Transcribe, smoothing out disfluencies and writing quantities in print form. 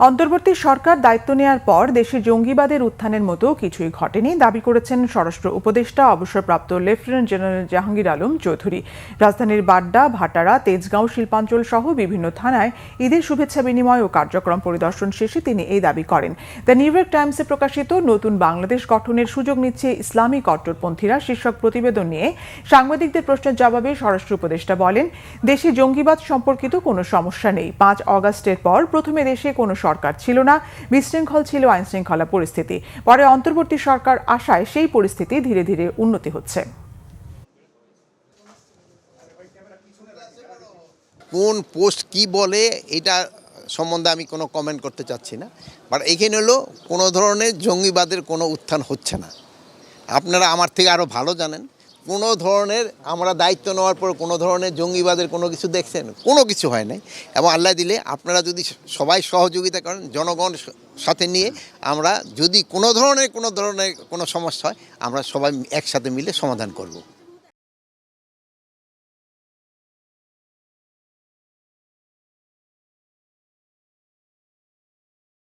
অন্তর্বর্তী সরকার দায়িত্ব নেয়ার পর দেশে জঙ্গিবাদের উত্থানের মতো কিছুই ঘটেনি দাবি করেছেন স্বরাষ্ট্র উপদেষ্টা অবসরপ্রাপ্ত লেফটেন্যান্ট জেনারেল জাহাঙ্গীর আলম চৌধুরী। রাজধানীর বাড্ডা, ভাটারা, তেজগাঁও, শিল্পাঞ্চল সহ বিভিন্ন থানায় ঈদের শুভেচ্ছা বিনিময় ও কার্যক্রম পরিদর্শন শেষে তিনি এই দাবি করেন। দ্য নিউ ইয়র্ক টাইমসে প্রকাশিত নতুন বাংলাদেশ গঠনের সুযোগ নিচ্ছে ইসলামী কট্টরপন্থীরা শীর্ষক প্রতিবেদন নিয়ে সাংবাদিকদের প্রশ্নের জবাবে স্বরাষ্ট্র উপদেষ্টা বলেন, দেশে জঙ্গিবাদ সম্পর্কিত কোনো সমস্যা নেই। 5 অগাস্টের পর প্রথমে দেশে কোনো সরকার ছিল না, বিশৃঙ্খল ছিল আইনশৃঙ্খলা পরিস্থিতি। পরে অন্তর্বর্তী সরকার আসায় সেই পরিস্থিতি ধীরে ধীরে উন্নতি হচ্ছে। কোন পোস্ট কি বলে এটা সম্বন্ধে আমি কোনো কমেন্ট করতে চাচ্ছি না, বাট এইখানে হলো কোনো ধরনের জঙ্গিবাদের কোনো উত্থান হচ্ছে না। আপনারা আমার থেকে আরও ভালো জানেন, কোনো ধরনের আমরা দায়িত্ব নেওয়ার পর কোনো ধরনের জঙ্গিবাদের কোনো কিছু দেখছেন? কোনো কিছু হয় নাই। এবং আল্লাহ দিলে আপনারা যদি সবাই সহযোগিতা করেন, জনগণ সাথে নিয়ে আমরা যদি কোনো ধরনের কোনো সমস্যা হয় আমরা সবাই একসাথে মিলে সমাধান করব।